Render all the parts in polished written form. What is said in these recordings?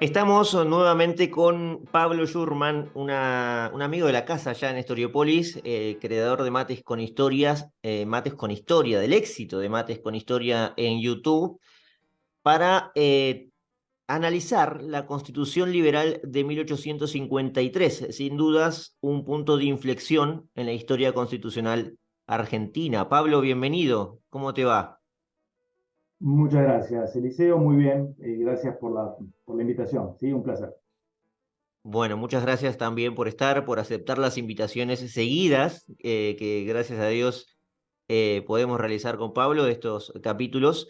Estamos nuevamente con Pablo Schurman, un amigo de la casa allá en Historiópolis, creador de Mates con Historias, Mates con Historia, del éxito de Mates con Historia en YouTube, para analizar la Constitución Liberal de 1853, sin dudas un punto de inflexión en la historia constitucional argentina. Pablo, bienvenido, ¿cómo te va? Muchas gracias, Eliseo. Muy bien. Gracias por la invitación. Sí, un placer. Bueno, muchas gracias también por estar, por aceptar las invitaciones seguidas, que gracias a Dios podemos realizar con Pablo de estos capítulos.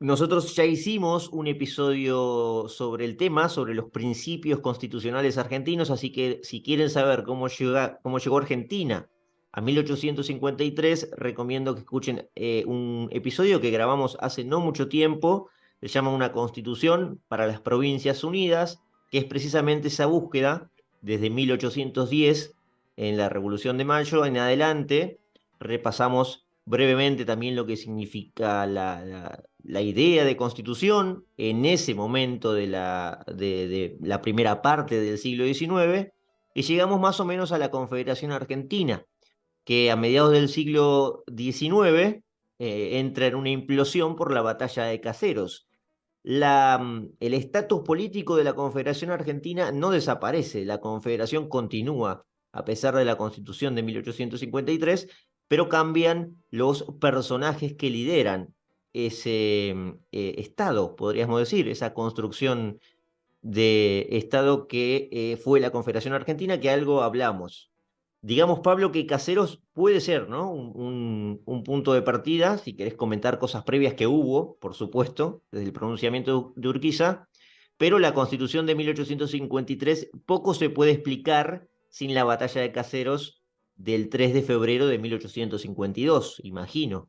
Nosotros ya hicimos un episodio sobre el tema, sobre los principios constitucionales argentinos, así que si quieren saber cómo llegó Argentina a 1853, recomiendo que escuchen un episodio que grabamos hace no mucho tiempo, se llama Una Constitución para las Provincias Unidas, que es precisamente esa búsqueda desde 1810, en la Revolución de Mayo en adelante. Repasamos brevemente también lo que significa la idea de constitución en ese momento de la primera parte del siglo XIX, y llegamos más o menos a la Confederación Argentina, que a mediados del siglo XIX entra en una implosión por la batalla de Caseros. El estatus político de la Confederación Argentina no desaparece, la Confederación continúa a pesar de la Constitución de 1853, pero cambian los personajes que lideran ese Estado, podríamos decir, esa construcción de Estado que fue la Confederación Argentina, que algo hablamos. Digamos, Pablo, que Caseros puede ser, ¿no? Un punto de partida, si querés comentar cosas previas que hubo, por supuesto, desde el pronunciamiento de Urquiza, pero la Constitución de 1853 poco se puede explicar sin la batalla de Caseros del 3 de febrero de 1852, imagino.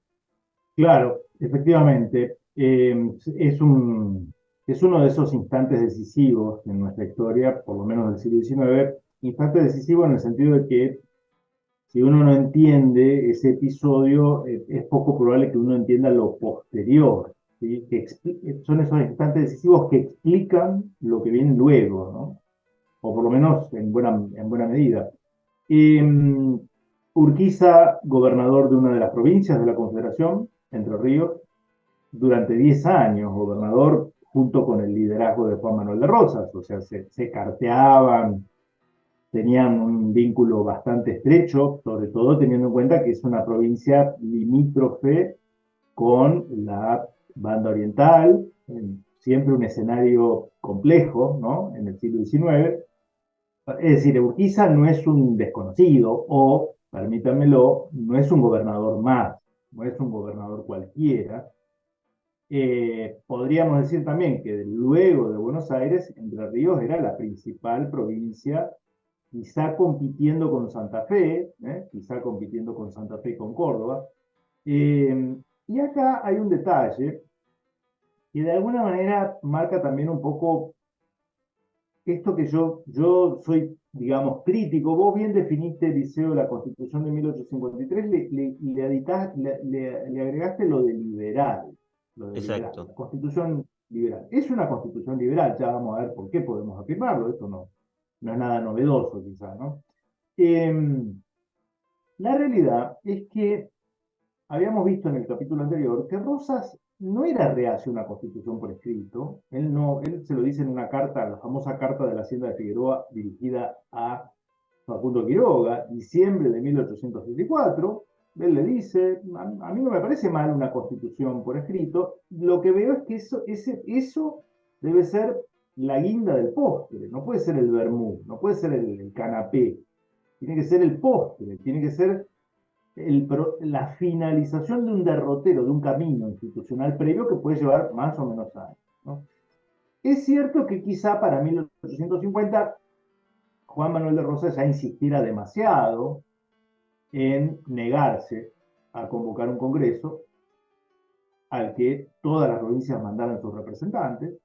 Claro, efectivamente, es uno de esos instantes decisivos en nuestra historia, por lo menos del siglo XIX, instante decisivo en el sentido de que si uno no entiende ese episodio, es poco probable que uno entienda lo posterior, ¿sí? Son esos instantes decisivos que explican lo que viene luego, ¿no? O por lo menos en buena medida. Eh, Urquiza, gobernador de una de las provincias de la Confederación, Entre Ríos, durante 10 años, gobernador junto con el liderazgo de Juan Manuel de Rosas, o sea, se carteaban, tenían un vínculo bastante estrecho, sobre todo teniendo en cuenta que es una provincia limítrofe con la banda oriental, siempre un escenario complejo, ¿no? En el siglo XIX. Es decir, Urquiza no es un desconocido o, permítanmelo, no es un gobernador más, no es un gobernador cualquiera. Podríamos decir también que luego de Buenos Aires, Entre Ríos era la principal provincia, quizá compitiendo con Santa Fe, quizá compitiendo con Santa Fe y con Córdoba. Y acá hay un detalle que de alguna manera marca también un poco esto que yo soy, digamos, crítico. Vos bien definiste, Eliseo, la Constitución de 1853, le agregaste lo de liberal, la Exacto. Constitución liberal. Es una Constitución liberal, ya vamos a ver por qué podemos afirmarlo, esto no es nada novedoso quizás, ¿no? Eh, la realidad es que habíamos visto en el capítulo anterior que Rosas no era reacio a una constitución por escrito. Él se lo dice en una carta, la famosa carta de la Hacienda de Figueroa dirigida a Facundo Quiroga, diciembre de 1864. Él le dice, a mí no me parece mal una constitución por escrito, lo que veo es que eso debe ser la guinda del postre, no puede ser el vermú, no puede ser el canapé, tiene que ser el postre, tiene que ser la finalización de un derrotero, de un camino institucional previo que puede llevar más o menos años, ¿no? Es cierto que quizá para 1850 Juan Manuel de Rosas ya insistiera demasiado en negarse a convocar un congreso al que todas las provincias mandaran sus representantes,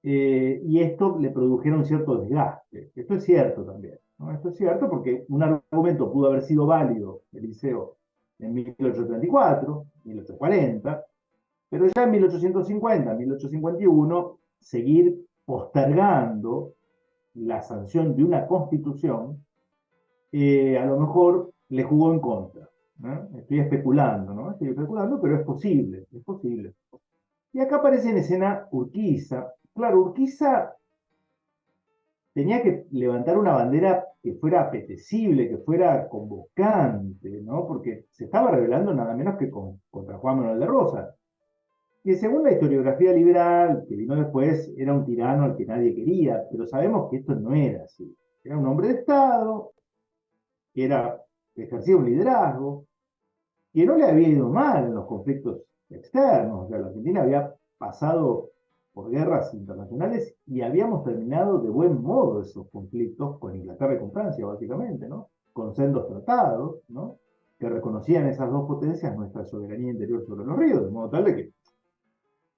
y esto le produjera un cierto desgaste. Esto es cierto también, ¿no? Esto es cierto porque un argumento pudo haber sido válido, Eliseo, en 1834, 1840, pero ya en 1850, 1851, seguir postergando la sanción de una constitución, a lo mejor le jugó en contra, ¿no? Estoy especulando, ¿no? Estoy especulando, pero es posible, es posible. Y acá aparece en escena Urquiza. Claro, Urquiza tenía que levantar una bandera que fuera apetecible, que fuera convocante, ¿no? Porque se estaba rebelando nada menos que contra Juan Manuel de Rosas, que según la historiografía liberal, que vino después, era un tirano al que nadie quería, pero sabemos que esto no era así. Era un hombre de Estado, que ejercía un liderazgo, que no le había ido mal en los conflictos externos. O sea, la Argentina había pasado por guerras internacionales y habíamos terminado de buen modo esos conflictos con Inglaterra y con Francia, básicamente, ¿no? Con sendos tratados, ¿no? Que reconocían esas dos potencias nuestra soberanía interior sobre los ríos, de modo tal de que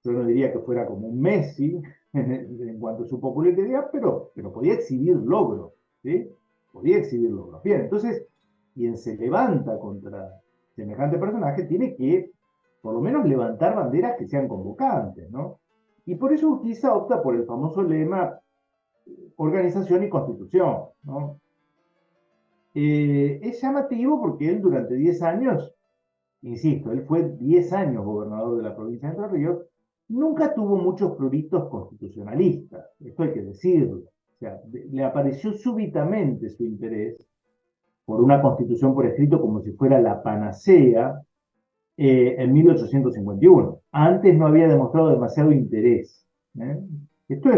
yo no diría que fuera como un Messi en cuanto a su popularidad, pero podía exhibir logros, ¿sí? Podía exhibir logros. Bien, entonces, quien se levanta contra semejante personaje tiene que, por lo menos, levantar banderas que sean convocantes, ¿no? Y por eso Urquiza opta por el famoso lema organización y constitución, ¿no? Es llamativo porque él durante 10 años, insisto, él fue 10 años gobernador de la provincia de Entre Ríos, nunca tuvo muchos pruritos constitucionalistas, esto hay que decirlo. O sea, le apareció súbitamente su interés por una constitución por escrito como si fuera la panacea en 1851. Antes no había demostrado demasiado interés. ¿Eh? Esto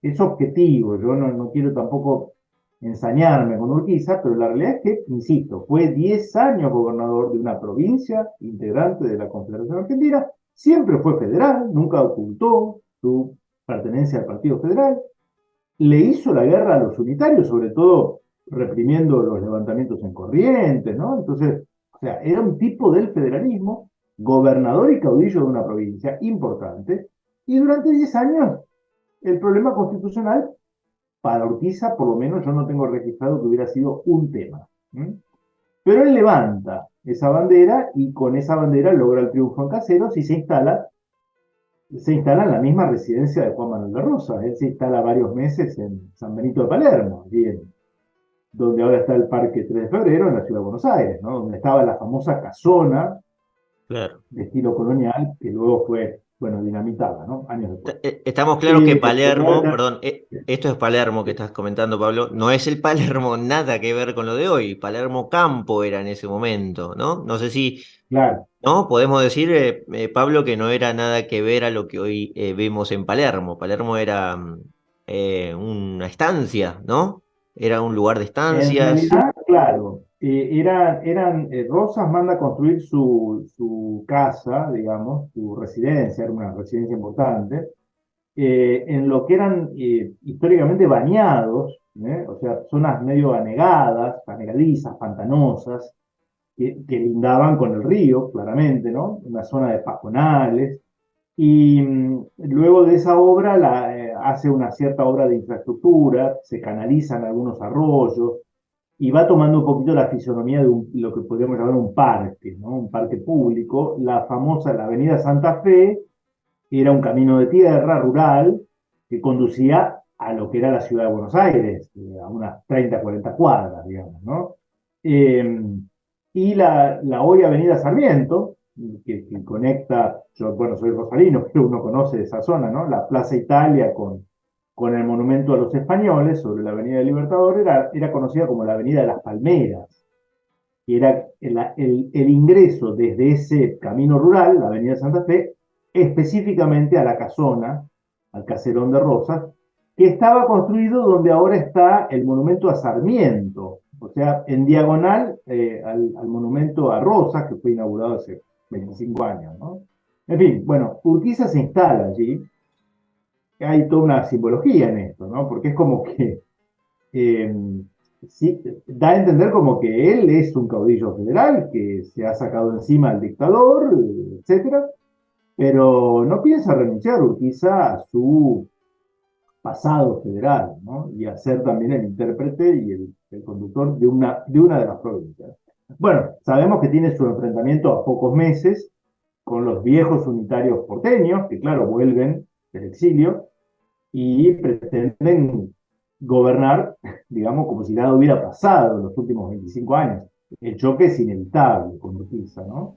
es objetivo, yo no quiero tampoco ensañarme con Urquiza, pero la realidad es que, insisto, fue 10 años gobernador de una provincia integrante de la Confederación Argentina, siempre fue federal, nunca ocultó su pertenencia al Partido Federal, le hizo la guerra a los unitarios, sobre todo reprimiendo los levantamientos en Corrientes, ¿no? Entonces, o sea, era un tipo del federalismo, gobernador y caudillo de una provincia importante, y durante 10 años el problema constitucional para Urquiza, por lo menos yo no tengo registrado que hubiera sido un tema. ¿Mm? Pero él levanta esa bandera y con esa bandera logra el triunfo en Caseros y se instala en la misma residencia de Juan Manuel de Rosas. Él se instala varios meses en San Benito de Palermo, donde ahora está el Parque 3 de Febrero, en la ciudad de Buenos Aires, ¿no? Donde estaba la famosa casona Claro. de estilo colonial, que luego fue, bueno, dinamitada, ¿no? Años después. Estamos claros que Donde ahora Palermo, está- perdón, esto es Palermo que estás comentando, Pablo, no es el Palermo nada que ver con lo de hoy. Palermo Campo era en ese momento, ¿no? No sé si, Claro, ¿no? Podemos decir, Pablo, que no era nada que ver a lo que hoy vemos en Palermo. Palermo era una estancia, ¿no? Era un lugar de en estancias. realidad, claro, Rosas manda a construir su casa, digamos, su residencia, era una residencia importante, en lo que eran históricamente bañados, o sea, zonas medio anegadas, anegadizas, pantanosas, que lindaban con el río, claramente, ¿no? Una zona de pajonales. Y luego de esa obra hace una cierta obra de infraestructura, se canalizan algunos arroyos y va tomando un poquito la fisonomía de lo que podríamos llamar un parque, ¿no? Un parque público. La Avenida Santa Fe, era un camino de tierra rural que conducía a lo que era la ciudad de Buenos Aires, a unas 30, 40 cuadras, digamos, ¿no? Eh, y hoy Avenida Sarmiento, que conecta, yo, bueno, soy rosarino, pero uno conoce esa zona, ¿no? La Plaza Italia con el monumento a los españoles sobre la Avenida del Libertador, era conocida como la Avenida de las Palmeras, que era el ingreso desde ese camino rural, la Avenida Santa Fe, específicamente a la casona, al caserón de Rosas, que estaba construido donde ahora está el monumento a Sarmiento, o sea, en diagonal al monumento a Rosas, que fue inaugurado hace 25 años, ¿no? En fin, bueno, Urquiza se instala allí, hay toda una simbología en esto, ¿no? Porque es como que eh, sí, da a entender como que él es un caudillo federal que se ha sacado encima al dictador, etcétera, pero no piensa renunciar Urquiza a su pasado federal, ¿no? Y a ser también el intérprete y el conductor de una de las provincias. Bueno, sabemos que tiene su enfrentamiento a pocos meses con los viejos unitarios porteños, que claro, vuelven del exilio, y pretenden gobernar, digamos, como si nada hubiera pasado en los últimos 25 años. El choque es inevitable con Urquiza, ¿no?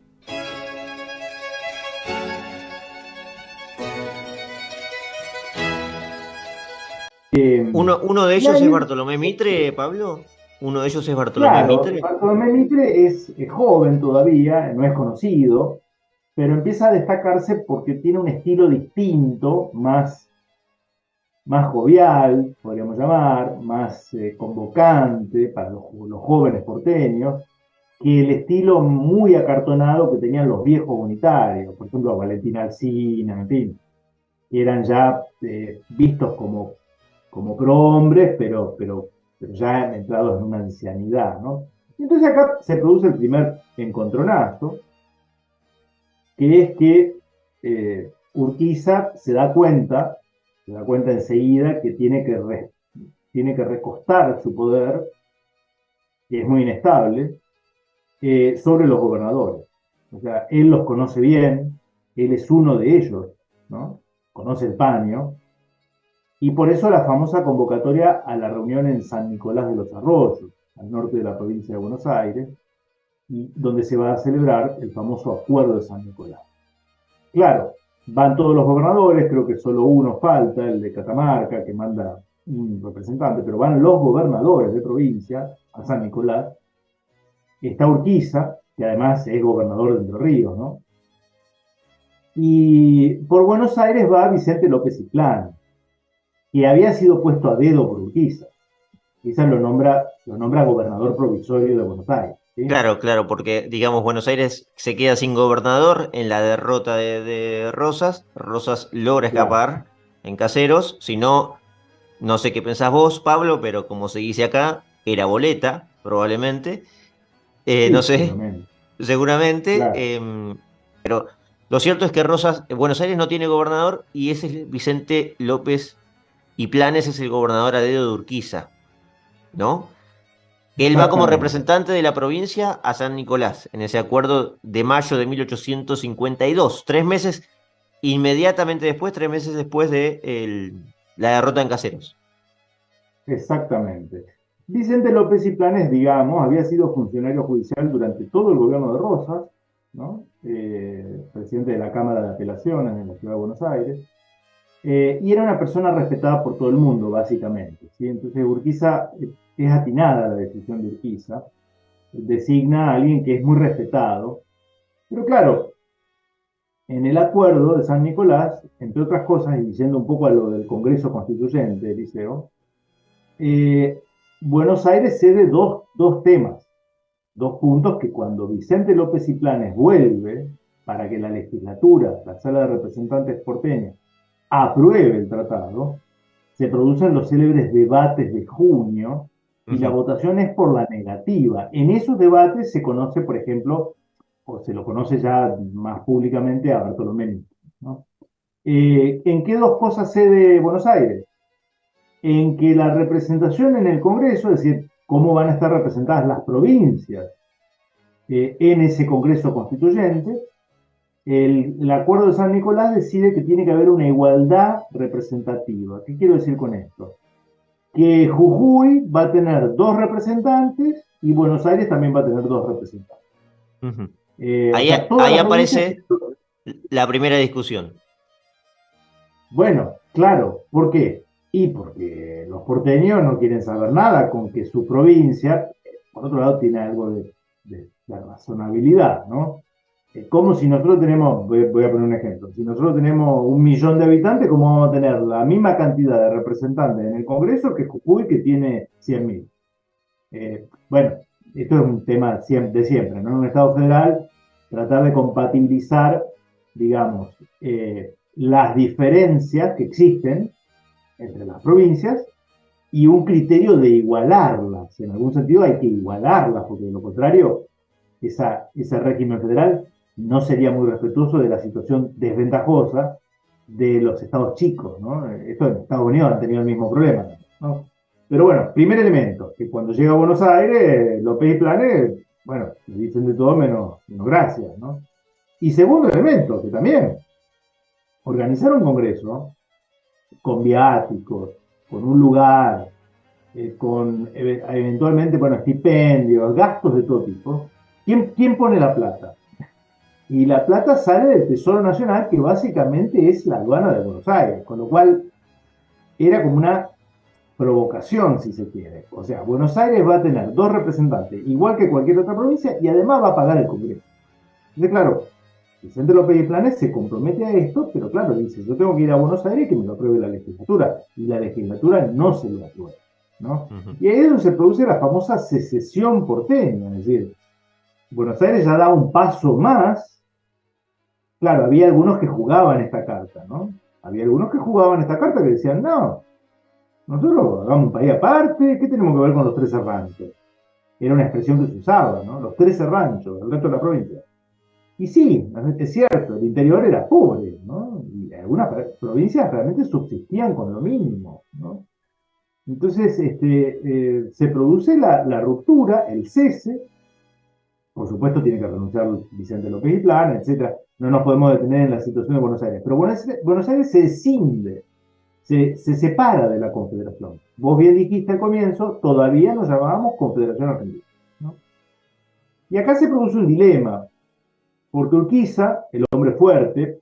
Uno de Y ellos es ahí, Bartolomé Mitre, Pablo. Uno de ellos es Bartolomé claro, Mitre. Bartolomé Mitre es joven todavía, no es conocido, pero empieza a destacarse porque tiene un estilo distinto, más jovial, podríamos llamar, más convocante para los jóvenes porteños, que el estilo muy acartonado que tenían los viejos unitarios, por ejemplo, Valentín Alsina, en fin, que eran ya vistos como prohombres, pero ya entrados en una ancianidad, ¿no? Entonces acá se produce el primer encontronazo, que es que Urquiza se da cuenta enseguida que tiene que recostar su poder, que es muy inestable, sobre los gobernadores. O sea, él los conoce bien, él es uno de ellos, ¿no? Conoce el paño, y por eso la famosa convocatoria a la reunión en San Nicolás de los Arroyos, al norte de la provincia de Buenos Aires, y donde se va a celebrar el famoso Acuerdo de San Nicolás. Claro, van todos los gobernadores, creo que solo uno falta, el de Catamarca, que manda un representante, pero van los gobernadores de provincia a San Nicolás. Está Urquiza, que además es gobernador de Entre Ríos, ¿no? Y por Buenos Aires va Vicente López Inclán, que había sido puesto a dedo por Urquiza. Urquiza lo nombra gobernador provisorio de Buenos Aires, ¿sí? Claro, claro, porque digamos Buenos Aires se queda sin gobernador en la derrota de Rosas. Rosas logra Claro, escapar en Caseros. Si no, no sé qué pensás vos, Pablo, pero como se dice acá, era boleta, probablemente. No sí, sé, seguramente, seguramente. claro. Pero lo cierto es que Rosas, Buenos Aires no tiene gobernador y ese es Vicente López y Planes es el gobernador a dedo de Urquiza, ¿no? Él va como Exactamente, representante de la provincia a San Nicolás en ese acuerdo de mayo de 1852, 3 meses inmediatamente después, 3 meses después de la derrota en Caseros. exactamente. Vicente López y Planes, digamos, había sido funcionario judicial durante todo el gobierno de Rosas, ¿no? Presidente de la Cámara de Apelaciones en la Ciudad de Buenos Aires, y era una persona respetada por todo el mundo, básicamente, ¿sí? Entonces Urquiza, es atinada la decisión de Urquiza, designa a alguien que es muy respetado, pero claro, en el acuerdo de San Nicolás, entre otras cosas, y yendo un poco a lo del Congreso Constituyente, Eliseo, eh, Buenos Aires cede dos temas, dos puntos que cuando Vicente López y Planes vuelve para que la legislatura, la sala de representantes porteña, apruebe el tratado, se producen los célebres debates de junio y la Ujú. votación es por la negativa. En esos debates se conoce, por ejemplo, o se lo conoce ya más públicamente a Bartolomé Mitre, ¿no? ¿En qué dos cosas cede Buenos Aires? En que la representación en el Congreso, es decir, cómo van a estar representadas las provincias en ese Congreso Constituyente, el Acuerdo de San Nicolás decide que tiene que haber una igualdad representativa. ¿Qué quiero decir con esto? Que Jujuy va a tener dos representantes y Buenos Aires también va a tener dos representantes. Ujú. O Ahí, sea, todas ahí las provincias. aparece la primera discusión. Bueno, claro, ¿por qué? Y porque los porteños no quieren saber nada con que su provincia, por otro lado, tiene algo de razonabilidad, ¿no? Como si nosotros tenemos, voy a poner un ejemplo, si nosotros tenemos 1 millón de habitantes, ¿cómo vamos a tener la misma cantidad de representantes en el Congreso que Jujuy, que tiene 100.000? Bueno, esto es un tema de siempre, ¿no? En un Estado federal, tratar de compatibilizar, digamos, las diferencias que existen entre las provincias y un criterio de igualarlas. En algún sentido hay que igualarlas, porque de lo contrario, ese régimen federal no sería muy respetuoso de la situación desventajosa de los estados chicos, ¿no? Esto en Estados Unidos han tenido el mismo problema, ¿no? Pero bueno, primer elemento, que cuando llega a Buenos Aires, López y Planes, bueno, le dicen de todo menos gracias, ¿no? Y segundo elemento, que también organizar un congreso con viáticos, con un lugar, con eventualmente, bueno, estipendios, gastos de todo tipo, ¿quién pone la plata? Y la plata sale del Tesoro Nacional, que básicamente es la aduana de Buenos Aires, con lo cual era como una provocación, si se quiere. O sea, Buenos Aires va a tener dos representantes, igual que cualquier otra provincia, y además va a pagar el Congreso. Entonces, claro, Vicente López y Planes se compromete a esto, pero claro, dice, yo tengo que ir a Buenos Aires y que me lo apruebe la legislatura, y la legislatura no se lo aprueba, ¿no? Ujú. Y ahí es donde se produce la famosa secesión porteña, es decir, Buenos Aires ya da un paso más. Claro, había algunos que jugaban esta carta, ¿no? Había algunos que jugaban esta carta que decían, no, nosotros hagamos un país aparte, ¿qué tenemos que ver con los 13 ranchos? Era una expresión que se usaba, ¿no? Los 13 ranchos, el resto de la provincia. Y sí, es cierto, el interior era pobre, ¿no? Y algunas provincias realmente subsistían con lo mínimo, ¿no? Entonces, se produce la ruptura, el cese. Por supuesto, tiene que renunciar Vicente López y Plan, etcétera. No nos podemos detener en la situación de Buenos Aires. Pero Buenos Aires se escinde, se separa de la Confederación. Vos bien dijiste al comienzo, todavía nos llamábamos Confederación Argentina, ¿no? Y acá se produce un dilema, porque Urquiza, el hombre fuerte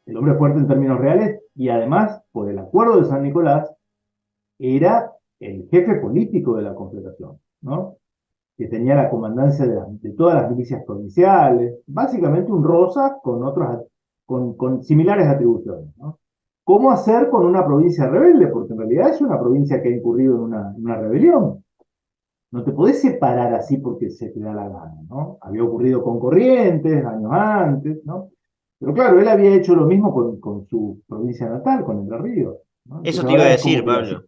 en términos reales, y además, por el acuerdo de San Nicolás, era el jefe político de la Confederación, ¿no? Que tenía la comandancia de todas las milicias provinciales, básicamente un Rosa con otros, con similares atribuciones, ¿no? ¿Cómo hacer con una provincia rebelde? Porque en realidad es una provincia que ha incurrido en una rebelión. No te podés separar así porque se te da la gana, ¿no? Había ocurrido con Corrientes años antes, ¿no? Pero claro, él había hecho lo mismo con su provincia natal, con Entre Ríos, ¿no? Eso Entonces te iba a ahora es como decir, que Pablo.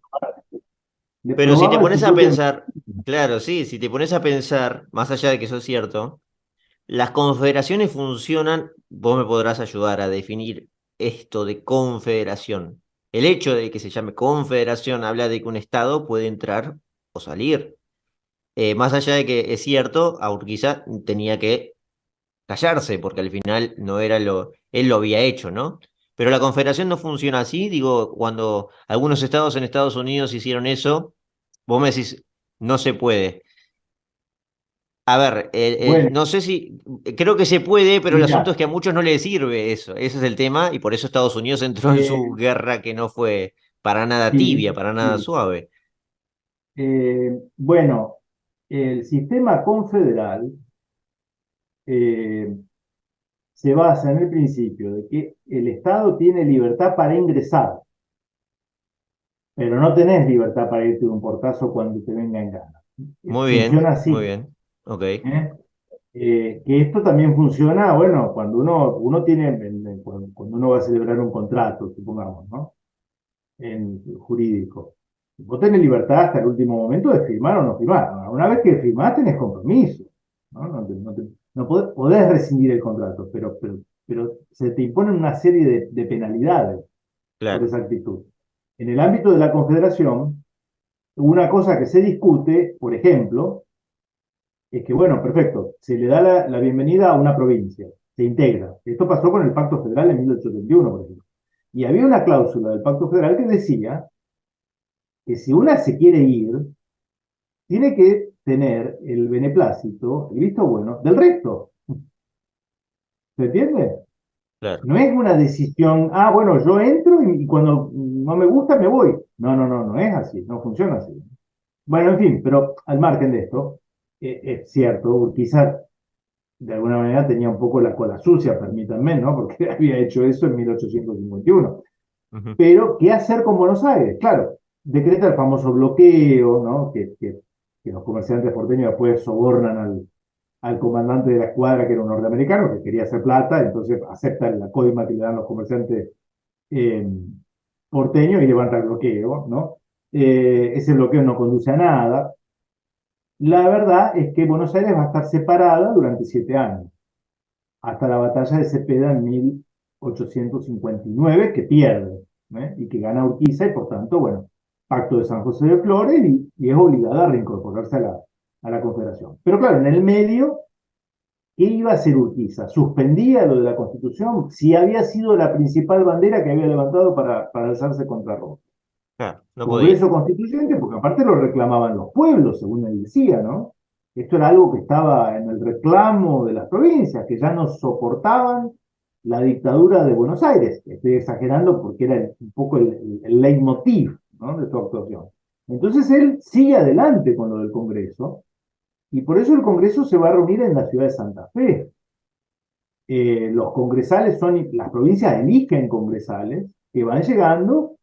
le Pero si te probaba de pones su a propia... pensar, claro, sí, si te pones a pensar, más allá de que eso es cierto, las confederaciones funcionan, vos me podrás ayudar a definir esto de confederación. El hecho de que se llame confederación habla de que un Estado puede entrar o salir. Más allá de que es cierto, a Urquiza tenía que callarse, porque al final no era él lo había hecho, ¿no? Pero la confederación no funciona así, digo, cuando algunos estados en Estados Unidos hicieron eso, vos me decís, no se puede. A ver, Bueno, no sé si, creo que se puede, pero el asunto es mira, que a muchos no les sirve eso, ese es el tema, y por eso Estados Unidos entró en su eh, guerra que no fue para nada tibia, sí, para nada sí. suave. Bueno, el sistema confederal eh, se basa en el principio de que el Estado tiene libertad para ingresar, pero no tenés libertad para irte de un portazo cuando te venga en gana. Funciona Muy así, bien, ok, ¿eh? Que esto también funciona, bueno, cuando uno tiene, cuando uno va a celebrar un contrato, supongamos, ¿no? En jurídico. Vos tenés libertad hasta el último momento de firmar o no firmar. Una vez que firmás tenés compromiso, ¿no? No podés rescindir el contrato, pero se te imponen una serie de penalidades por claro. esa actitud. En el ámbito de la Confederación, una cosa que se discute, por ejemplo, es que, bueno, perfecto, se le da la bienvenida a una provincia, se integra. Esto pasó con el Pacto Federal en 1871, por ejemplo. Y había una cláusula del Pacto Federal que decía que si una se quiere ir, tiene que tener el beneplácito, el visto bueno, del resto. ¿Se entiende? Claro. No es una decisión, ah, bueno, yo entro y cuando no me gusta me voy. No es así, no funciona así. Bueno, en fin, pero al margen de esto, es cierto, quizás de alguna manera tenía un poco la cola sucia, permítanme, ¿no? Porque había hecho eso en 1851. Ujú. Pero, ¿qué hacer con Buenos Aires? Claro, decreta el famoso bloqueo, ¿no? Que los comerciantes porteños después sobornan al comandante de la escuadra, que era un norteamericano, que quería hacer plata, entonces acepta la coima que le dan los comerciantes eh, porteños y levanta el bloqueo, ¿no? Ese bloqueo no conduce a nada. La verdad es que Buenos Aires va a estar separada durante 7 años, hasta la batalla de Cepeda en 1859, que pierde, ¿eh? Y que gana Urquiza, y por tanto, bueno, Pacto de San José de Flores, y es obligada a reincorporarse a la Confederación. Pero claro, en el medio ¿qué iba a hacer Urquiza? ¿Suspendía lo de la Constitución? Si había sido la principal bandera que había levantado para alzarse contra Roma. Claro, no podía. Congreso Constituyente, porque aparte lo reclamaban los pueblos, según él decía, ¿no? Esto era algo que estaba en el reclamo de las provincias, que ya no soportaban la dictadura de Buenos Aires. Estoy exagerando porque era un poco el leitmotiv, ¿no?, de su actuación. Entonces él sigue adelante con lo del Congreso, y por eso el Congreso se va a reunir en la ciudad de Santa Fe. Los congresales son, las provincias eligen congresales que van llegando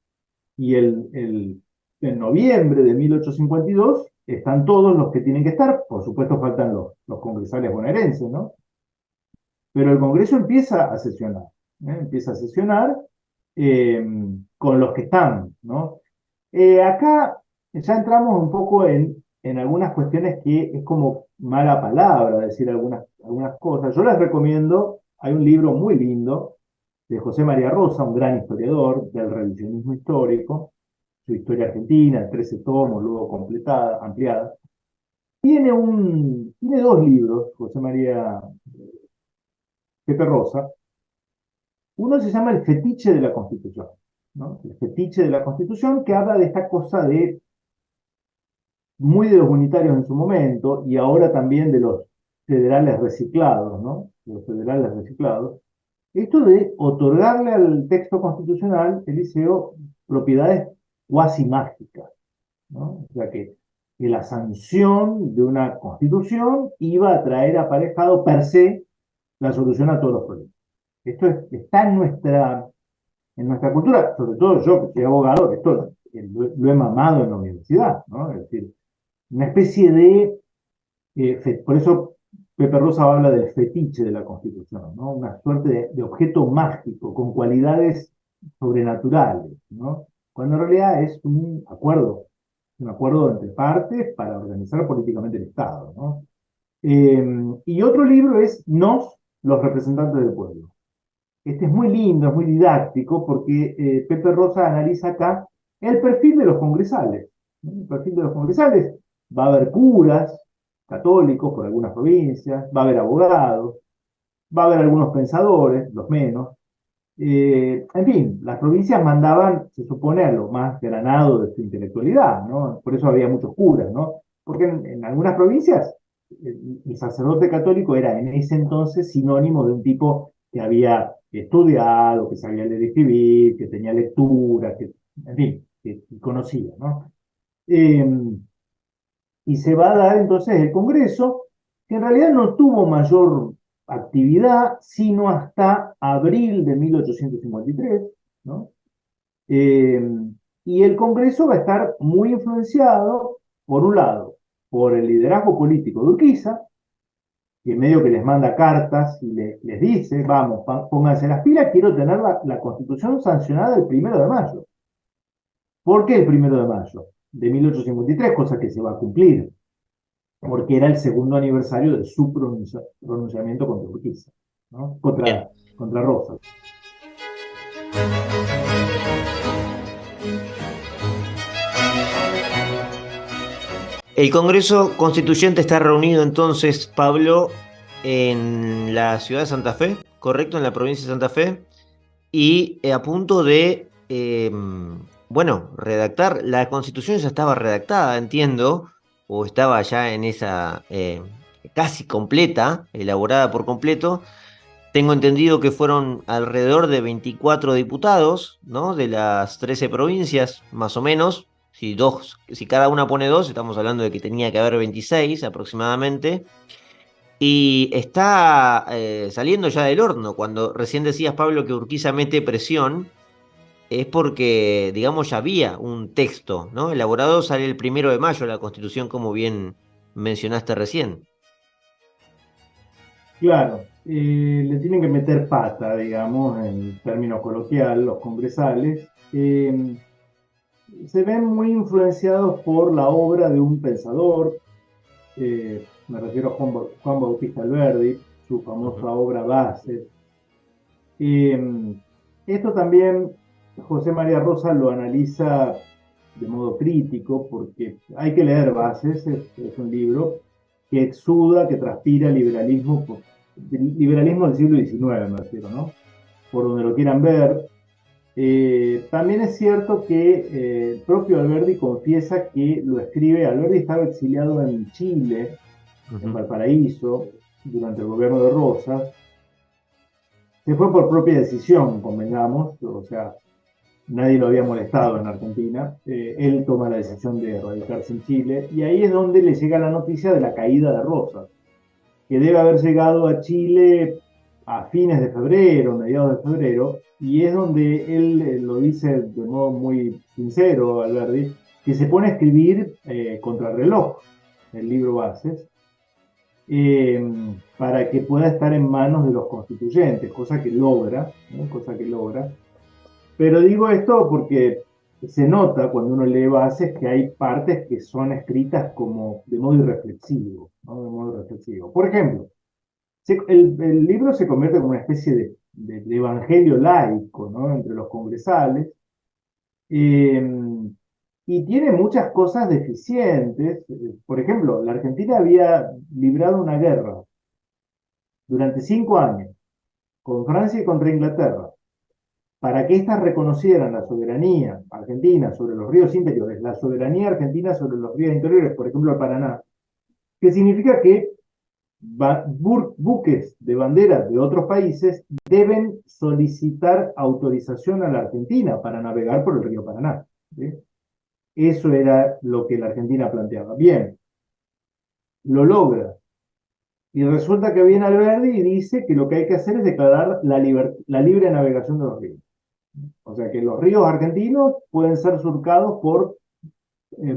y en noviembre de 1852 están todos los que tienen que estar, por supuesto faltan los congresales bonaerenses, ¿no? Pero el Congreso empieza a sesionar, empieza a sesionar eh, con los que están, ¿no? Acá ya entramos un poco en algunas cuestiones que es como mala palabra decir algunas cosas. Yo les recomiendo, hay un libro muy lindo de José María Rosa, un gran historiador del revisionismo histórico, su historia argentina, 13 tomos, luego completada, ampliada. Tiene dos libros, José María Pepe Rosa. Uno se llama El fetiche de la Constitución, ¿no? El fetiche de la Constitución, que habla de esta cosa de muy de los unitarios en su momento y ahora también de los federales reciclados, ¿no? De los federales reciclados. Esto de otorgarle al texto constitucional, Eliseo, propiedades cuasi mágicas, ¿no? O sea que la sanción de una constitución iba a traer aparejado per se la solución a todos los problemas. Esto está en nuestra cultura, sobre todo yo que soy abogado, esto lo he mamado en la universidad, ¿no? Es decir, una especie de, por eso Pepe Rosa habla del fetiche de la Constitución, ¿no? Una suerte de objeto mágico con cualidades sobrenaturales, ¿no? Cuando en realidad es un acuerdo entre partes para organizar políticamente el Estado, ¿no? Y otro libro es Nos, los representantes del pueblo. Este es muy lindo, es muy didáctico, porque Pepe Rosa analiza acá el perfil de los congresales, ¿no? El perfil de los congresales. Va a haber curas católicos por algunas provincias, va a haber abogados, va a haber algunos pensadores, los menos. En fin, las provincias mandaban, se supone, a lo más granado de su intelectualidad, ¿no? Por eso había muchos curas, ¿no? Porque en algunas provincias el sacerdote católico era en ese entonces sinónimo de un tipo que había estudiado, que sabía leer y escribir, que tenía lectura, en fin, que conocía, ¿no? Eh, y se va a dar entonces el Congreso, que en realidad no tuvo mayor actividad sino hasta abril de 1853, ¿no? Eh, y el Congreso va a estar muy influenciado, por un lado, por el liderazgo político de Urquiza, que medio que les manda cartas y les dice, vamos, pónganse las pilas, quiero tener la Constitución sancionada el 1 de mayo. ¿Por qué el 1 de mayo de 1853? Cosa que se va a cumplir, porque era el segundo aniversario de su pronunciamiento contra Urquiza, ¿no? Bien. Contra Rosas. El Congreso Constituyente está reunido entonces, Pablo, en la ciudad de Santa Fe, correcto, en la provincia de Santa Fe, y a punto de, bueno, redactar. La Constitución ya estaba redactada, entiendo, o estaba ya en esa casi completa, elaborada por completo. Tengo entendido que fueron alrededor de 24 diputados, ¿no? De las 13 provincias, más o menos. Si cada una pone dos, estamos hablando de que tenía que haber 26 aproximadamente. Y está saliendo ya del horno. Cuando recién decías, Pablo, que Urquiza mete presión, es porque, digamos, ya había un texto, ¿no? Elaborado, sale el 1 de mayo la Constitución, como bien mencionaste recién. Claro, le tienen que meter pata, digamos, en términos coloquial, los congresales. Se ven muy influenciados por la obra de un pensador, me refiero a Juan Bautista Alberdi, su famosa Ujú. obra Base. Esto también José María Rosa lo analiza de modo crítico, porque hay que leer Bases, es un libro que exuda, que transpira liberalismo liberalismo del siglo XIX, me refiero, ¿no? Por donde lo quieran ver. También es cierto que el propio Alberdi confiesa que lo escribe. Alberdi estaba exiliado en Chile, en Valparaíso, durante el gobierno de Rosas. Se fue por propia decisión, convengamos, o sea, nadie lo había molestado en Argentina. Él toma la decisión de radicarse en Chile y ahí es donde le llega la noticia de la caída de Rosas, que debe haber llegado a Chile a fines de febrero, mediados de febrero, y es donde él lo dice de modo muy sincero, Alberti, que se pone a escribir Contrarreloj, el libro Bases, para que pueda estar en manos de los constituyentes, cosa que logra, ¿no? Cosa que logra. Pero digo esto porque se nota cuando uno lee Bases que hay partes que son escritas como de modo irreflexivo, ¿no? De modo irreflexivo. Por ejemplo, el libro se convierte como una especie de evangelio laico, ¿no? Entre los congresales, eh, y tiene muchas cosas deficientes. Por ejemplo, la Argentina había librado una guerra durante 5 años con Francia y contra Inglaterra, para que éstas reconocieran la soberanía argentina sobre los ríos interiores, la soberanía argentina sobre los ríos interiores, por ejemplo el Paraná, que significa que buques de banderas de otros países deben solicitar autorización a la Argentina para navegar por el río Paraná. ¿Sí? Eso era lo que la Argentina planteaba. Bien, lo logra. Y resulta que viene Alberdi y dice que lo que hay que hacer es declarar la libre navegación de los ríos. O sea que los ríos argentinos pueden ser surcados por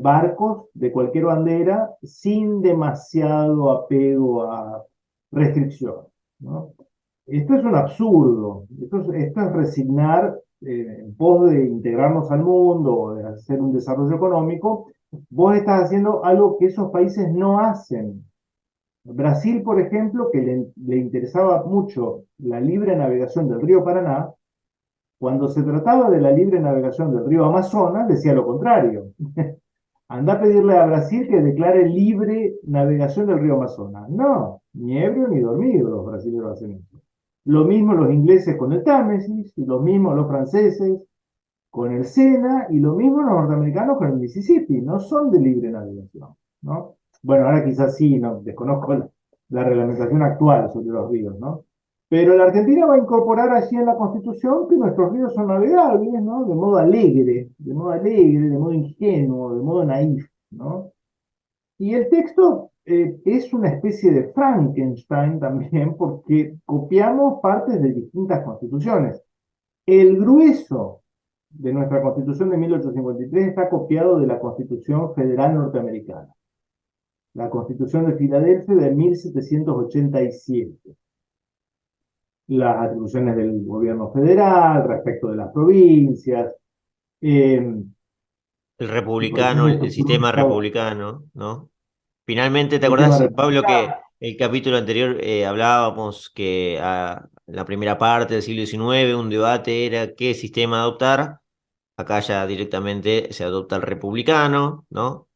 barcos de cualquier bandera sin demasiado apego a restricciones, ¿no? Esto es un absurdo, esto es resignar en pos de integrarnos al mundo o de hacer un desarrollo económico. Vos estás haciendo algo que esos países no hacen. Brasil, por ejemplo, que le interesaba mucho la libre navegación del río Paraná, cuando se trataba de la libre navegación del río Amazonas, decía lo contrario. Anda a pedirle a Brasil que declare libre navegación del río Amazonas. No, ni ebrio ni dormido los brasileños hacen eso. Lo mismo los ingleses con el Támesis, y lo mismo los franceses con el Sena, y lo mismo los norteamericanos con el Mississippi. No son de libre navegación, ¿no? Bueno, ahora quizás sí, no, desconozco la reglamentación actual sobre los ríos, ¿no? Pero la Argentina va a incorporar allí en la Constitución que nuestros ríos son navegables, ¿no? De modo ingenuo, de modo naif, ¿no? Y el texto es una especie de Frankenstein también, porque copiamos partes de distintas constituciones. El grueso de nuestra Constitución de 1853 está copiado de la Constitución Federal Norteamericana, la Constitución de Filadelfia de 1787. Las atribuciones del gobierno federal respecto de las provincias, eh, El por ejemplo, republicano, la el estructura de un sistema Estado, republicano, ¿no? Finalmente, ¿te sistema acordás, Pablo, republicano, que el capítulo anterior hablábamos que la primera parte del siglo XIX un debate era qué sistema adoptar? Acá ya directamente se adopta el republicano, ¿no?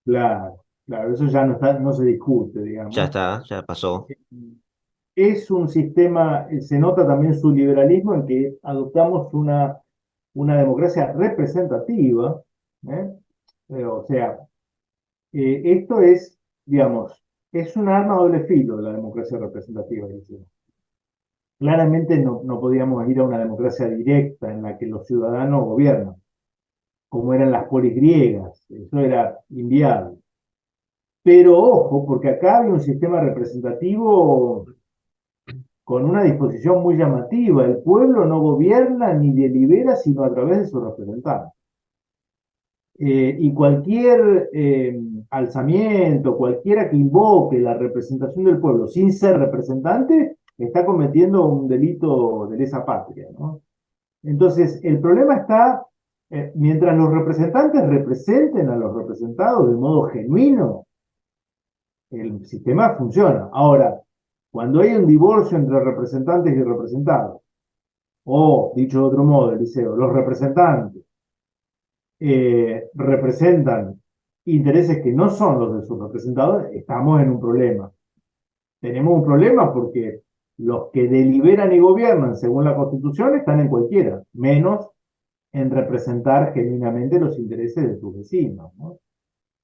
claro, claro, eso ya no se discute, Ya digamos. está, ya pasó. Es un sistema, se nota también su liberalismo en que adoptamos una democracia representativa, ¿eh? O sea, esto es, digamos, es un arma a doble filo la democracia representativa. Dice. Claramente no podíamos ir a una democracia directa en la que los ciudadanos gobiernan, como eran las polis griegas, eso era inviable. Pero ojo, porque acá hay un sistema representativo con una disposición muy llamativa. El pueblo no gobierna ni delibera sino a través de sus representantes. Y cualquier alzamiento, cualquiera que invoque la representación del pueblo sin ser representante, está cometiendo un delito de lesa patria, ¿no? Entonces, el problema está, mientras los representantes representen a los representados de modo genuino, el sistema funciona. Ahora, cuando hay un divorcio entre representantes y representados, o dicho de otro modo, Eliseo, los representantes representan intereses que no son los de sus representados, estamos en un problema. tenemos un problema porque los que deliberan y gobiernan según la Constitución están en cualquiera, menos en representar genuinamente los intereses de sus vecinos, ¿no?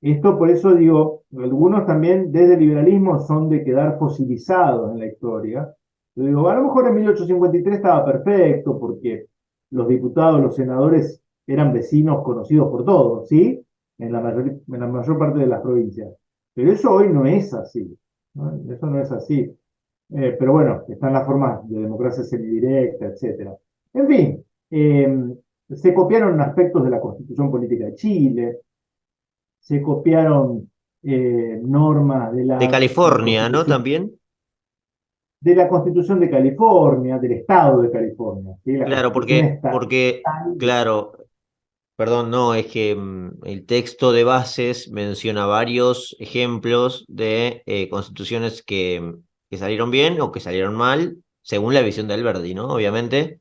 Esto por eso digo, algunos también desde el liberalismo son de quedar fosilizados en la historia. Yo digo, a lo mejor en 1853 estaba perfecto porque los diputados, los senadores eran vecinos conocidos por todos, ¿sí? En la mayor parte de las provincias. Pero eso hoy no es así, ¿no? Eso no es así. Pero bueno, están las formas de democracia semidirecta, etcétera. En fin, se copiaron aspectos de la Constitución Política de Chile, se copiaron normas De California, ¿no? También. de la Constitución de California, del Estado de California, ¿sí? La Claro, Constitución porque, estatal. claro, perdón, no, es que el texto de bases menciona varios ejemplos de constituciones que salieron bien o que salieron mal, según la visión de Alberti, ¿no? Obviamente.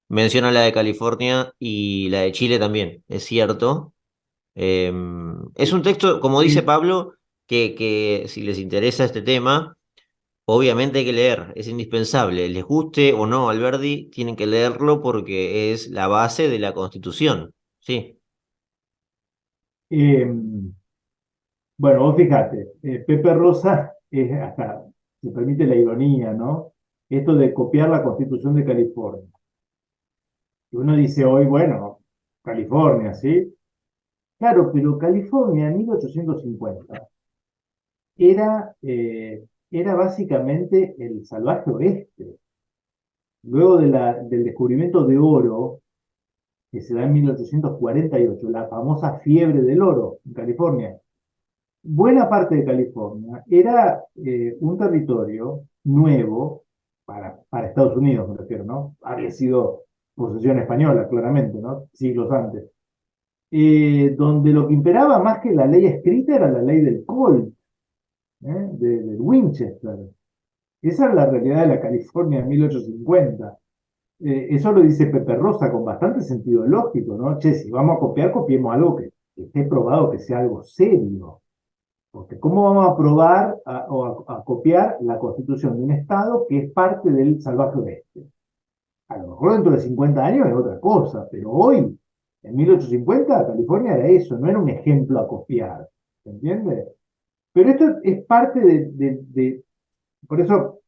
Menciona la de California y la de Chile también, es cierto. Es un texto, como dice Y, Pablo, que si les interesa este tema, obviamente hay que leer, es indispensable. Les guste o no Alberti, tienen que leerlo porque es la base de la Constitución. Sí, eh, bueno, vos fíjate, Pepe Rosa, hasta se permite la ironía, ¿no? Esto de copiar la Constitución de California. Y uno dice hoy, bueno, California, ¿sí? Claro, pero California en 1850 era básicamente el salvaje oeste. Luego del descubrimiento de oro, que se da en 1848, la famosa fiebre del oro en California, buena parte de California era un territorio nuevo para Estados Unidos, me refiero, ¿no? Había sido posesión española, claramente, ¿no? Siglos antes. Donde lo que imperaba más que la ley escrita era la ley del Colt, del Winchester. Esa era la realidad de la California en 1850. Eso lo dice Pepe Rosa con bastante sentido lógico, ¿no? Che, si vamos a copiar, copiemos algo que esté probado que sea algo serio. Porque ¿cómo vamos a probar o a copiar la constitución de un Estado que es parte del salvaje oeste? A lo mejor dentro de 50 años es otra cosa, pero hoy, en 1850, California era eso, no era un ejemplo a copiar. ¿Se entiende? Pero esto es parte por eso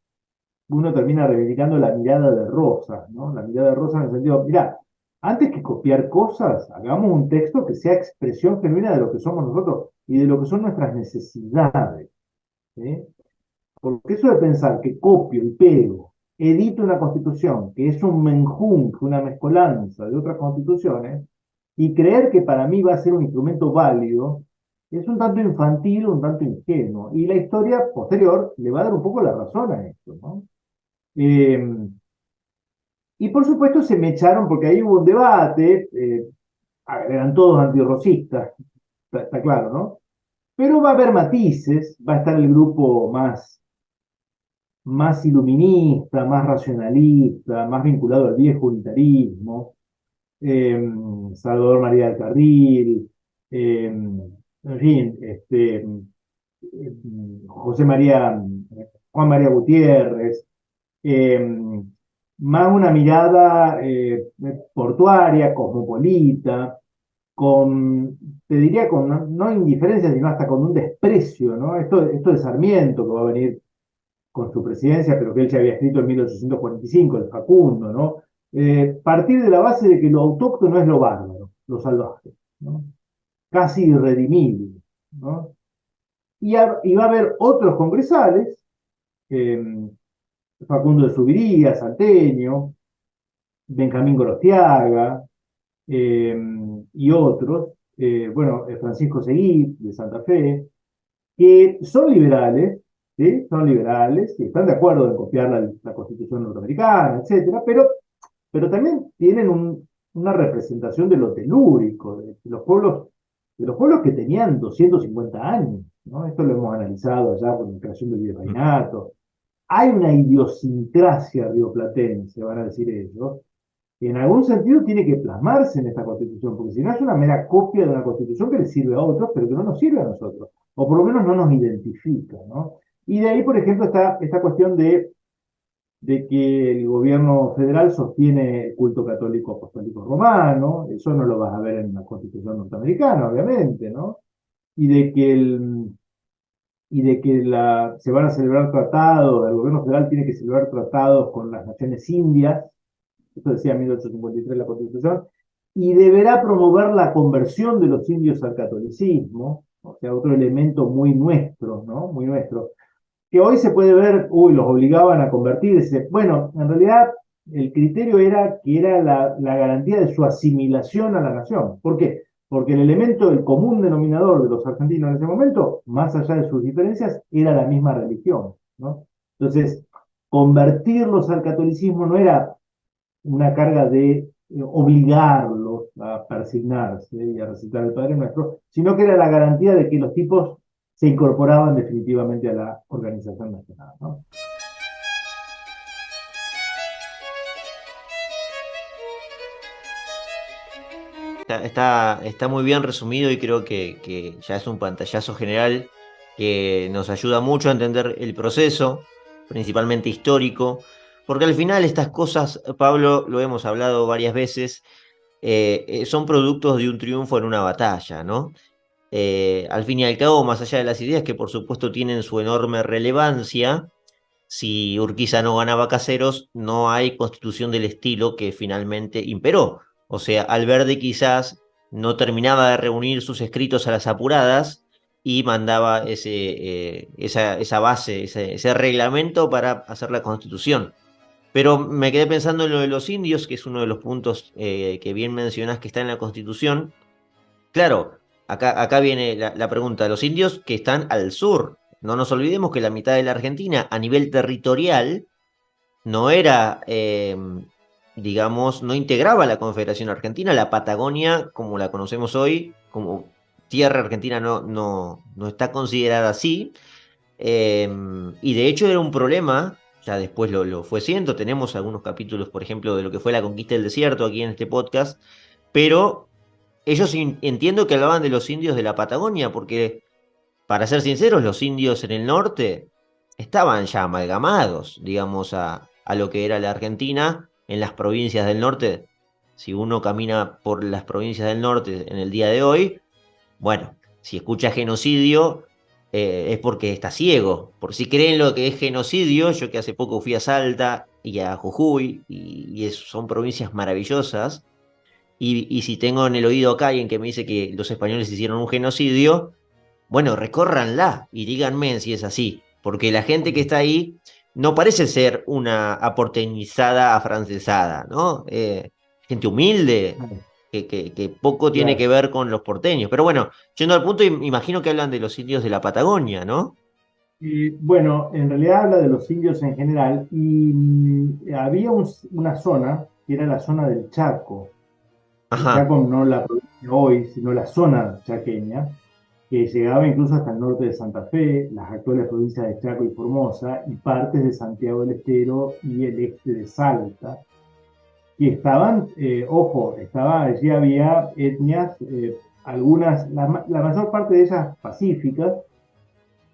uno termina reivindicando la mirada de Rosa, ¿no? La mirada de Rosa en el sentido, mira, antes que copiar cosas, hagamos un texto que sea expresión genuina de lo que somos nosotros y de lo que son nuestras necesidades, ¿sí? Porque eso de pensar que copio y pego, edito una constitución que es un menjunje, una mezcolanza de otras constituciones, y creer que para mí va a ser un instrumento válido, es un tanto infantil, un tanto ingenuo. Y la historia posterior le va a dar un poco la razón a esto, ¿no? Eh, y por supuesto se me echaron, porque ahí hubo un debate, eran todos antirrocistas, está claro, ¿no? Pero va a haber matices, va a estar el grupo más iluminista, más racionalista, más vinculado al viejo unitarismo, eh, Salvador María del Carril, en fin, José María, Juan María Gutiérrez, eh, más una mirada portuaria, cosmopolita, con, te diría, con no indiferencia, sino hasta con un desprecio, ¿no? Esto de Sarmiento, que va a venir con su presidencia, pero que él ya había escrito en 1845, el Facundo, ¿no? Partir de la base de que lo autóctono es lo bárbaro, lo salvaje, ¿no? Casi irredimible, ¿no? Y va a haber otros congresales, eh, Facundo de Subiría, Salteño, Benjamín Gorostiaga, eh, y otros, bueno, Francisco Seguí, de Santa Fe, que son liberales, ¿sí? Son liberales y están de acuerdo en copiar la Constitución norteamericana, etcétera, pero también tienen una representación de lo telúrico, de los pueblos que tenían 250 años, ¿no? Esto lo hemos analizado allá con la creación del virreinato. Hay una idiosincrasia rioplatense, van a decir ellos, que en algún sentido tiene que plasmarse en esta constitución, porque si no es una mera copia de una constitución que le sirve a otros, pero que no nos sirve a nosotros, o por lo menos no nos identifica, ¿no? Y de ahí, por ejemplo, está esta cuestión de que el gobierno federal sostiene el culto católico apostólico romano, eso no lo vas a ver en la Constitución norteamericana, obviamente, ¿no? Y de que se van a celebrar tratados, el gobierno federal tiene que celebrar tratados con las naciones indias, esto decía 1853 la Constitución, y deberá promover la conversión de los indios al catolicismo, o sea, otro elemento muy nuestro, ¿no? Muy nuestro, que hoy se puede ver, uy, los obligaban a convertirse. Bueno, en realidad el criterio era que era la garantía de su asimilación a la nación. ¿Por qué? Porque el elemento, el común denominador de los argentinos en ese momento, más allá de sus diferencias, era la misma religión, ¿no? Entonces, convertirlos al catolicismo no era una carga de obligarlos a persignarse y a recitar el Padre Nuestro, sino que era la garantía de que los tipos se incorporaban definitivamente a la organización nacional, ¿no? Está muy bien resumido y creo que ya es un pantallazo general que nos ayuda mucho a entender el proceso, principalmente histórico, porque al final estas cosas, Pablo, lo hemos hablado varias veces, son productos de un triunfo en una batalla, ¿no? Al fin y al cabo, más allá de las ideas que por supuesto tienen su enorme relevancia, si Urquiza no ganaba Caseros, no hay constitución del estilo que finalmente imperó. O sea, Alberdi quizás no terminaba de reunir sus escritos a las apuradas y mandaba esa base, ese reglamento para hacer la constitución. Pero me quedé pensando en lo de los indios, que es uno de los puntos que bien mencionás que está en la constitución. Claro, acá viene la pregunta. Los indios que están al sur. No nos olvidemos que la mitad de la Argentina a nivel territorial no era, digamos, no integraba la Confederación Argentina. La Patagonia, como la conocemos hoy, como tierra argentina, no está considerada así. Y de hecho era un problema, ya después lo fue siendo. Tenemos algunos capítulos, por ejemplo, de lo que fue la conquista del desierto aquí en este podcast, pero ellos entiendo que hablaban de los indios de la Patagonia, porque, para ser sinceros, los indios en el norte estaban ya amalgamados, digamos, a lo que era la Argentina en las provincias del norte. Si uno camina por las provincias del norte en el día de hoy, bueno, si escucha genocidio, es porque está ciego. Por si creen lo que es genocidio, yo que hace poco fui a Salta y a Jujuy, son provincias maravillosas, y si tengo en el oído acá alguien que me dice que los españoles hicieron un genocidio, bueno, recórranla y díganme si es así, porque la gente que está ahí no parece ser una aporteñizada afrancesada, ¿no? Gente humilde, que poco tiene que Claro. ver con los porteños. Pero bueno, yendo al punto, imagino que hablan de los indios de la Patagonia, ¿no? Y bueno, en realidad habla de los indios en general y había una zona, que era la zona del Chaco. El Ajá. Chaco no la provincia hoy, sino la zona chaqueña, que llegaba incluso hasta el norte de Santa Fe, las actuales provincias de Chaco y Formosa, y partes de Santiago del Estero y el este de Salta, que estaban, ojo, allí había etnias, algunas, la mayor parte de ellas pacíficas,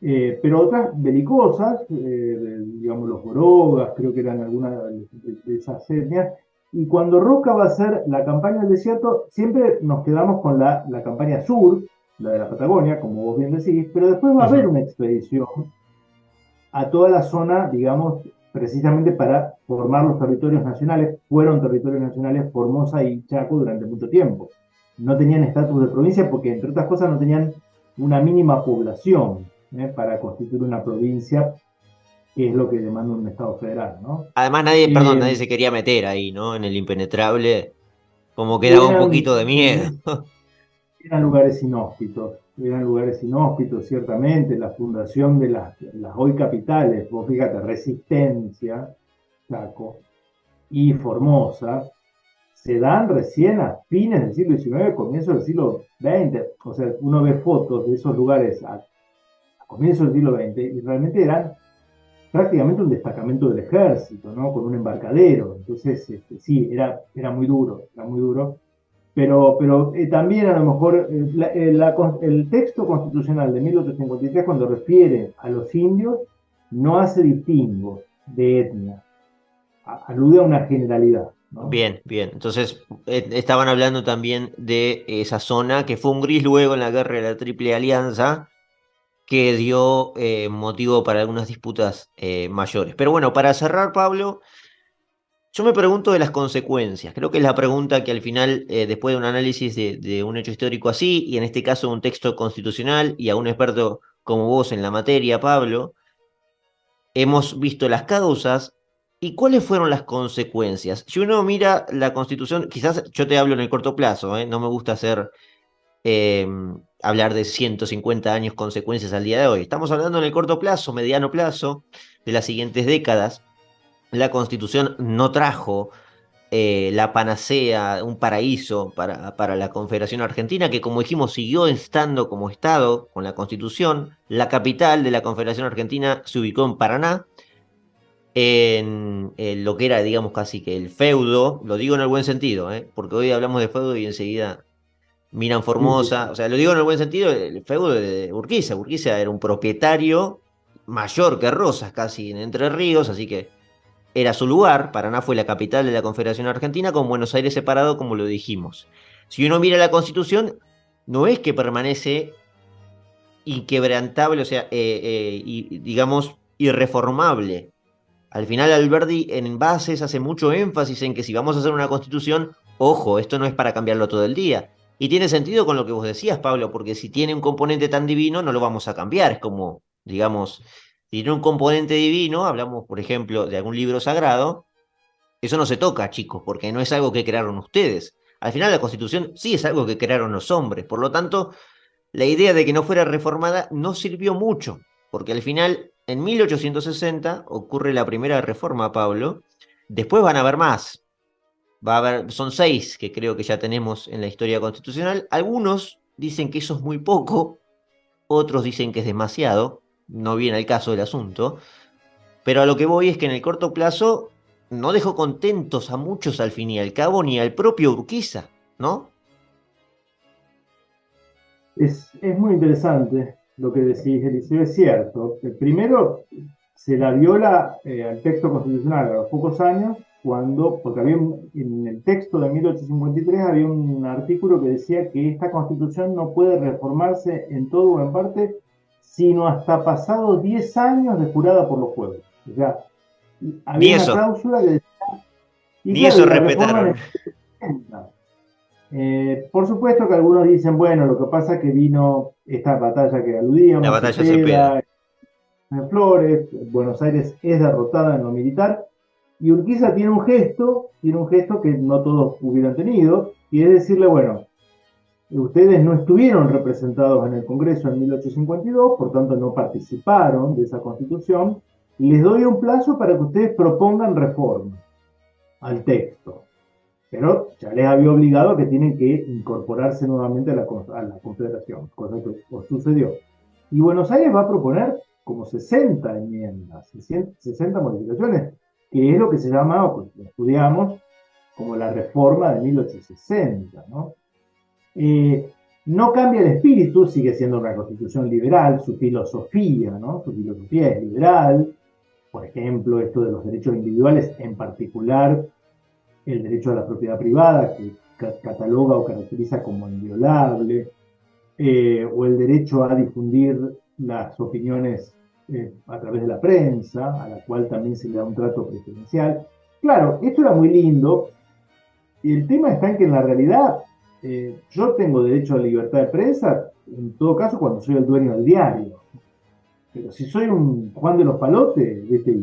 pero otras belicosas, digamos los Borogas, creo que eran algunas de esas etnias. Y cuando Roca va a hacer la campaña del desierto, siempre nos quedamos con la campaña sur, la de la Patagonia, como vos bien decís, pero después va a haber Ujú. una expedición a toda la zona, digamos, precisamente para formar los territorios nacionales. Fueron territorios nacionales Formosa y Chaco durante mucho tiempo. No tenían estatus de provincia porque, entre otras cosas, no tenían una mínima población para constituir una provincia, que es lo que demanda un Estado federal, ¿no? Además, nadie, perdón, Eh, nadie se quería meter ahí, ¿no? En el impenetrable, como que daba un eran, poquito de miedo. eran lugares inhóspitos, ciertamente. La fundación de las hoy capitales, vos fíjate, Resistencia, Chaco, y Formosa, se dan recién a fines del siglo XIX, comienzos del siglo XX. O sea, uno ve fotos de esos lugares a comienzos del siglo XX y realmente eran prácticamente un destacamento del ejército, ¿no? Con un embarcadero. Entonces, sí, era muy duro, era muy duro. Pero también a lo mejor el texto constitucional de 1853, cuando refiere a los indios, no hace distingos de etnia, alude a una generalidad, ¿no? Bien, bien. Entonces, estaban hablando también de esa zona que fue un gris luego en la guerra de la Triple Alianza, que dio motivo para algunas disputas mayores. Pero bueno, para cerrar, Pablo, yo me pregunto de las consecuencias. Creo que es la pregunta que al final, después de un análisis de un hecho histórico así, y en este caso un texto constitucional, y a un experto como vos en la materia, Pablo, hemos visto las causas y cuáles fueron las consecuencias. Si uno mira la Constitución, quizás yo te hablo en el corto plazo, no me gusta eh, hablar de 150 años consecuencias al día de hoy. Estamos hablando en el corto plazo, mediano plazo, de las siguientes décadas. La Constitución no trajo la panacea, un paraíso para la Confederación Argentina, que como dijimos siguió estando como Estado con la Constitución. La capital de la Confederación Argentina se ubicó en Paraná, en lo que era, digamos, casi que el feudo, lo digo en el buen sentido, porque hoy hablamos de feudo y enseguida miran Sí, sí, Formosa, o sea, lo digo en el buen sentido, el feudo de Urquiza. Urquiza era un propietario mayor que Rosas, casi en Entre Ríos, así que era su lugar. Paraná fue la capital de la Confederación Argentina, con Buenos Aires separado, como lo dijimos. Si uno mira la Constitución, no es que permanece inquebrantable, o sea, digamos, irreformable. Al final Alberti en bases hace mucho énfasis en que si vamos a hacer una constitución, ojo, esto no es para cambiarlo todo el día. Y tiene sentido con lo que vos decías, Pablo, porque si tiene un componente tan divino, no lo vamos a cambiar. Es como, digamos, si tiene un componente divino, hablamos, por ejemplo, de algún libro sagrado, eso no se toca, chicos, porque no es algo que crearon ustedes. Al final la constitución sí es algo que crearon los hombres. Por lo tanto, la idea de que no fuera reformada no sirvió mucho, porque al final, en 1860, ocurre la primera reforma, Pablo. Después van a haber más. Va a haber, son 6 que creo que ya tenemos en la historia constitucional. Algunos dicen que eso es muy poco, otros dicen que es demasiado. No viene al caso del asunto. Pero a lo que voy es que en el corto plazo no dejó contentos a muchos al fin y al cabo, ni al propio Urquiza, ¿no? Es muy interesante lo que decís, Eliseo, es cierto. Primero, se la viola al texto constitucional a los pocos años, porque en el texto de 1853 había un artículo que decía que esta constitución no puede reformarse en todo o en parte, sino hasta pasados 10 años de jurada por los pueblos. O sea, Ni había una eso, cláusula que decía, y ni claro, eso y la reforma en respetaron. el 70. Por supuesto que algunos dicen, bueno, lo que pasa es que vino esta batalla que La aludíamos, batalla de Cepeda. Cepeda, en Flores, Buenos Aires es derrotada en lo militar, y Urquiza tiene un gesto que no todos hubieran tenido, y es decirle, bueno, ustedes no estuvieron representados en el Congreso en 1852, por tanto no participaron de esa constitución, les doy un plazo para que ustedes propongan reformas al texto, pero ya les había obligado a que tienen que incorporarse nuevamente a la Confederación, cosa que sucedió. Y Buenos Aires va a proponer como 60 enmiendas, 60 modificaciones, que es lo que se llama, o que estudiamos, como la reforma de 1860, ¿no? No cambia el espíritu, sigue siendo una constitución liberal, su filosofía, ¿no? Su filosofía es liberal, por ejemplo, esto de los derechos individuales, en particular el derecho a la propiedad privada, que cataloga o caracteriza como inviolable, o el derecho a difundir las opiniones a través de la prensa, a la cual también se le da un trato preferencial. Claro, esto era muy lindo, y el tema está en que en la realidad yo tengo derecho a la libertad de prensa, en todo caso cuando soy el dueño del diario. Pero si soy un Juan de los Palotes, ¿viste?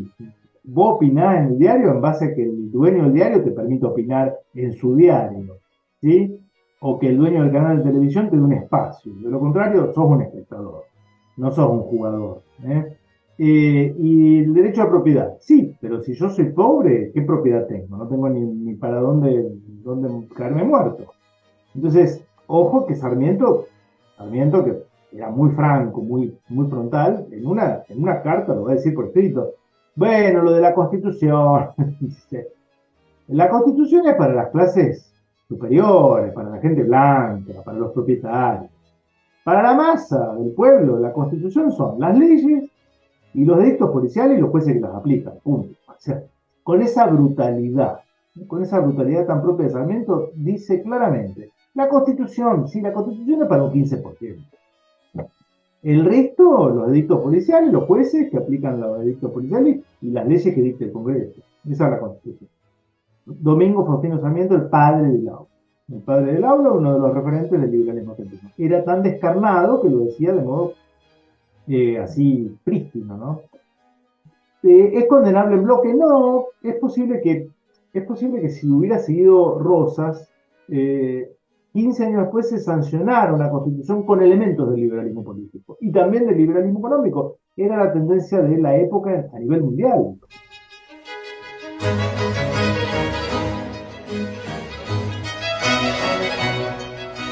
Vos opinás en el diario en base a que el dueño del diario te permite opinar en su diario, ¿sí? O que el dueño del canal de televisión te dé un espacio. De lo contrario, sos un espectador, no sos un jugador. Y el derecho a propiedad, sí, pero si yo soy pobre, ¿qué propiedad tengo? No tengo ni para dónde caerme muerto. Entonces, ojo que Sarmiento que era muy franco, muy frontal, en una carta lo va a decir por escrito. Bueno, lo de la Constitución. La Constitución es para las clases superiores, para la gente blanca, para los propietarios. Para la masa del pueblo, la Constitución son las leyes y los edictos policiales y los jueces que las aplican, punto. O sea, con esa brutalidad tan propia de Sarmiento, dice claramente, la Constitución, sí, la Constitución es para un 15%. El resto, los edictos policiales, los jueces que aplican los edictos policiales y las leyes que dicta el Congreso. Esa es la Constitución. Domingo Faustino Sarmiento, el padre del aula. El padre del aula, uno de los referentes del liberalismo argentino. Era tan descarnado que lo decía de modo así prístino, ¿no? ¿Es condenable en bloque? No, es posible que si hubiera seguido Rosas, 15 años después se sancionara una constitución con elementos del liberalismo político y también del liberalismo económico. Era la tendencia de la época a nivel mundial.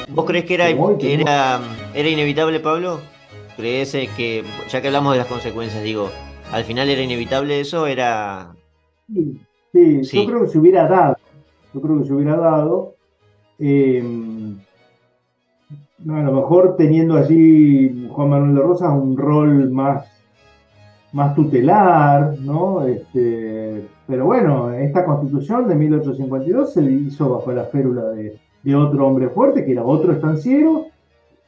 ¿Vos crees que era inevitable, Pablo? ¿Crees que, ya que hablamos de las consecuencias, digo, al final era inevitable eso? Era... Sí, sí, yo Sí, creo que se hubiera dado. Yo creo que se hubiera dado. Eh, no, a lo mejor teniendo allí Juan Manuel de Rosas un rol más tutelar, ¿no? Pero bueno, esta constitución de 1852 se hizo bajo la férula de otro hombre fuerte, que era otro estanciero,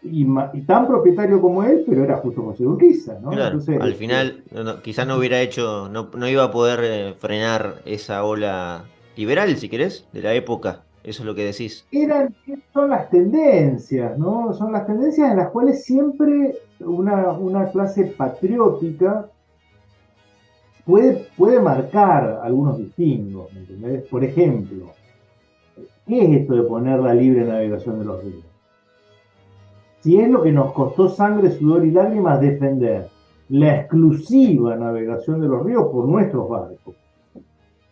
y tan propietario como él, pero era justo José Urquiza, ¿no? claro. Entonces, Al final, quizás no hubiera hecho, no iba a poder frenar esa ola liberal, si querés, de la época. Eso es lo que decís. son las tendencias, ¿no? Son las tendencias en las cuales siempre una clase patriótica puede marcar algunos distingos, ¿me entendés? Por ejemplo, ¿qué es esto de poner la libre navegación de los ríos? Si es lo que nos costó sangre, sudor y lágrimas defender la exclusiva navegación de los ríos por nuestros barcos.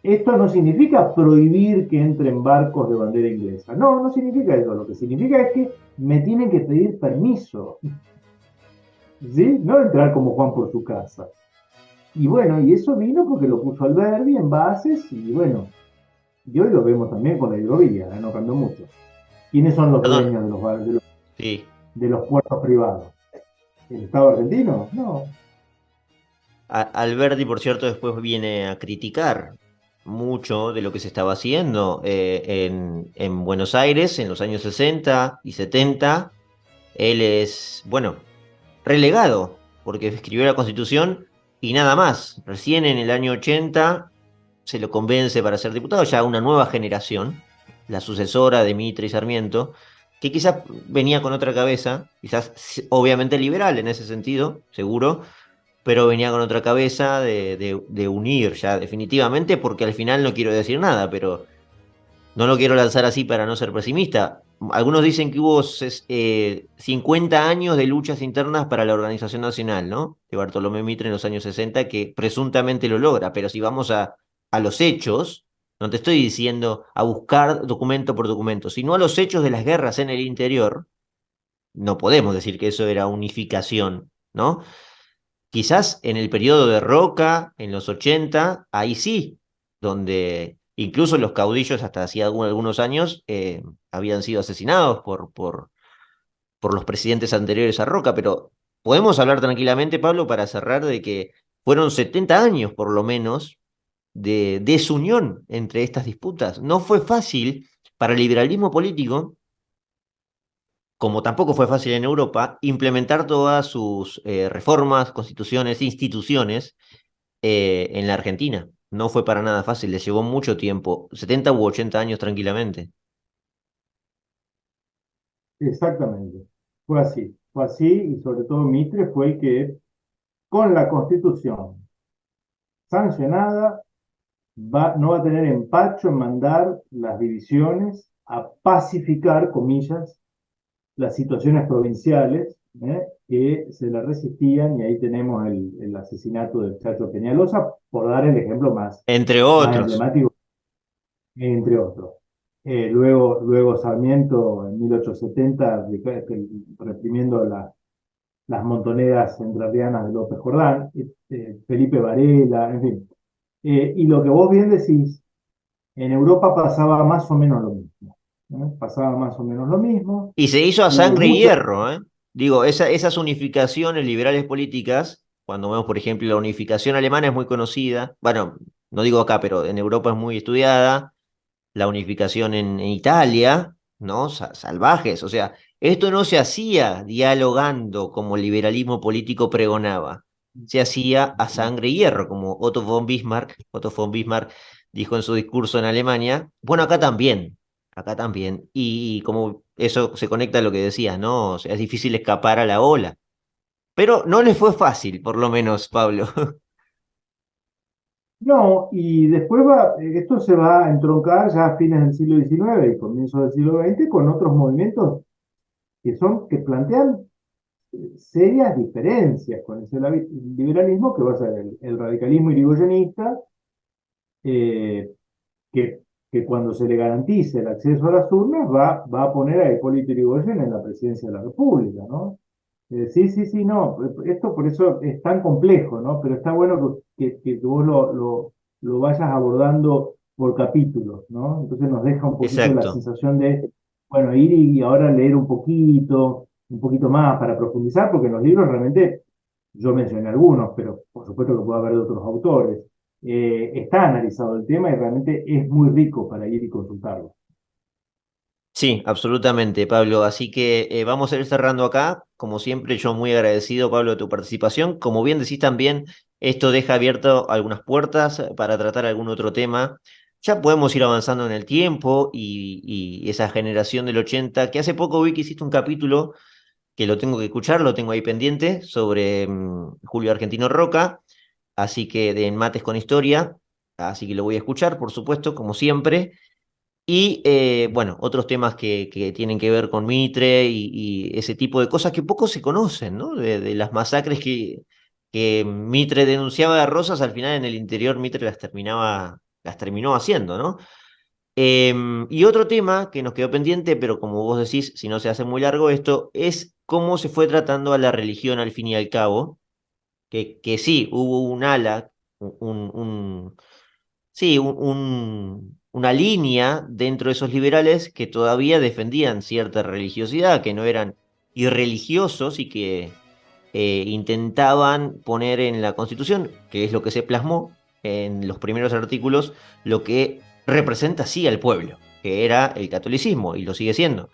Esto no significa prohibir que entren barcos de bandera inglesa. No, no significa eso. Lo que significa es que me tienen que pedir permiso. ¿Sí? No entrar como Juan por su casa. Y bueno, y eso vino porque lo puso Alberdi en bases y bueno, y hoy lo vemos también con la hidrovía, no cambió mucho. ¿Quiénes son los Perdón, dueños sí. de los puertos privados? ¿El Estado argentino? No. Alberti, por cierto, después viene a criticar mucho de lo que se estaba haciendo en Buenos Aires en los años 60 y 70. Él es, bueno, relegado, porque escribió la Constitución y nada más. Recién en el año 80 se lo convence para ser diputado, ya una nueva generación, la sucesora de Mitre y Sarmiento, que quizás venía con otra cabeza, quizás obviamente liberal en ese sentido, seguro, pero venía con otra cabeza de unir ya definitivamente, porque al final no quiero decir nada, pero no lo quiero lanzar así para no ser pesimista. Algunos dicen que hubo 50 años de luchas internas para la Organización Nacional, ¿no? De Bartolomé Mitre en los años 60, que presuntamente lo logra, pero si vamos a los hechos, no te estoy diciendo a buscar documento por documento, sino a los hechos de las guerras en el interior, no podemos decir que eso era unificación, ¿no? Quizás en el periodo de Roca, en los 80, ahí sí, donde incluso los caudillos hasta hacía algunos años habían sido asesinados por los presidentes anteriores a Roca, pero podemos hablar tranquilamente, Pablo, para cerrar de que fueron 70 años por lo menos de desunión entre estas disputas. No fue fácil para el liberalismo político, como tampoco fue fácil en Europa, implementar todas sus reformas, constituciones, instituciones en la Argentina. No fue para nada fácil, les llevó mucho tiempo, 70 u 80 años tranquilamente. Exactamente. Fue así y sobre todo Mitre fue el que con la Constitución sancionada no va a tener empacho en mandar las divisiones a pacificar, comillas, las situaciones provinciales que se le resistían y ahí tenemos el asesinato del Chacho Peñalosa, por dar el ejemplo Entre más otros. emblemático, entre otros. Luego Sarmiento en 1870 reprimiendo las montoneras entrerrianas de López Jordán, Felipe Varela, en fin. Y lo que vos bien decís, en Europa pasaba más o menos lo mismo. Pasaba más o menos lo mismo. Y se hizo a Hubo sangre y mucho. hierro, ¿eh? Digo, esas unificaciones liberales políticas, Cuando vemos, por ejemplo, la unificación alemana es muy conocida. Bueno, no digo acá, pero en Europa es muy estudiada. La unificación en Italia, ¿no? Salvajes. O sea, esto no se hacía dialogando como el liberalismo político pregonaba. Se hacía a sangre y hierro, como Otto von Bismarck. Otto von Bismarck dijo en su discurso en Alemania. Bueno, acá también. Acá también. Y como eso se conecta a lo que decías, ¿no? O sea, es difícil escapar a la ola. Pero no les fue fácil, por lo menos, Pablo. No, y después esto se va a entroncar ya a fines del siglo XIX y comienzos del siglo XX con otros movimientos que plantean serias diferencias con ese liberalismo que va a ser el radicalismo irigoyenista, eh, que, que cuando se le garantice el acceso a las urnas va a poner a Hipólito Yrigoyen en la presidencia de la República, ¿no? Sí, sí, sí, no, esto por eso es tan complejo, ¿no? Pero está bueno que vos lo vayas abordando por capítulos, ¿no? Entonces nos deja un poquito la Exacto. sensación de, bueno, ir y ahora leer un poquito más para profundizar, porque en los libros realmente, yo mencioné algunos, pero por supuesto que puede haber de otros autores. Está analizado el tema y realmente es muy rico para ir y consultarlo. Sí, absolutamente, Pablo. Así que vamos a ir cerrando acá. Como siempre, yo muy agradecido, Pablo, de tu participación. Como bien decís también, esto deja abierto algunas puertas para tratar algún otro tema. Ya podemos ir avanzando en el tiempo y esa generación del 80 que hace poco vi que hiciste un capítulo que lo tengo que escuchar, lo tengo ahí pendiente, sobre Julio Argentino Roca, así que de Mates con Historia. Así que lo voy a escuchar, por supuesto, como siempre. Y bueno, otros temas que tienen que ver con Mitre y ese tipo de cosas que poco se conocen, ¿no? De las masacres que Mitre denunciaba a Rosas, al final en el interior Mitre las terminó haciendo, ¿no? Y otro tema que nos quedó pendiente, pero como vos decís, si no se hace muy largo esto, es cómo se fue tratando a la religión al fin y al cabo, que sí, hubo un ala, sí, una línea dentro de esos liberales que todavía defendían cierta religiosidad, que no eran irreligiosos y que intentaban poner en la Constitución, que es lo que se plasmó en los primeros artículos, lo que representa sí al pueblo, que era el catolicismo, y lo sigue siendo.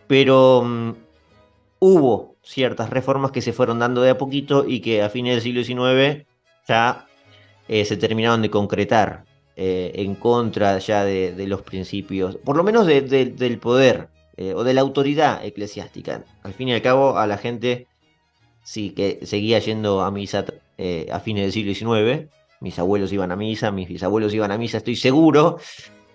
Pero hubo ciertas reformas que se fueron dando de a poquito y que a fines del siglo XIX ya se terminaron de concretar en contra ya de los principios, por lo menos del poder o de la autoridad eclesiástica. Al fin y al cabo, a la gente sí que seguía yendo a misa a fines del siglo XIX. Mis abuelos iban a misa, mis bisabuelos iban a misa, estoy seguro.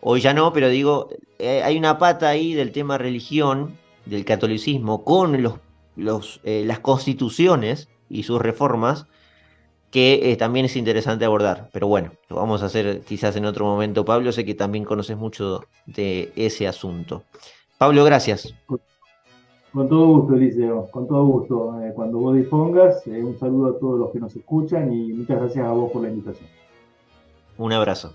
Hoy ya no, pero digo, hay una pata ahí del tema religión, del catolicismo, con las constituciones y sus reformas que también es interesante abordar. Pero bueno, lo vamos a hacer quizás en otro momento. Pablo, sé que también conoces mucho de ese asunto. Pablo, gracias. Con todo gusto, Eliseo, con todo gusto. Cuando vos dispongas, un saludo a todos los que nos escuchan y muchas gracias a vos por la invitación. Un abrazo.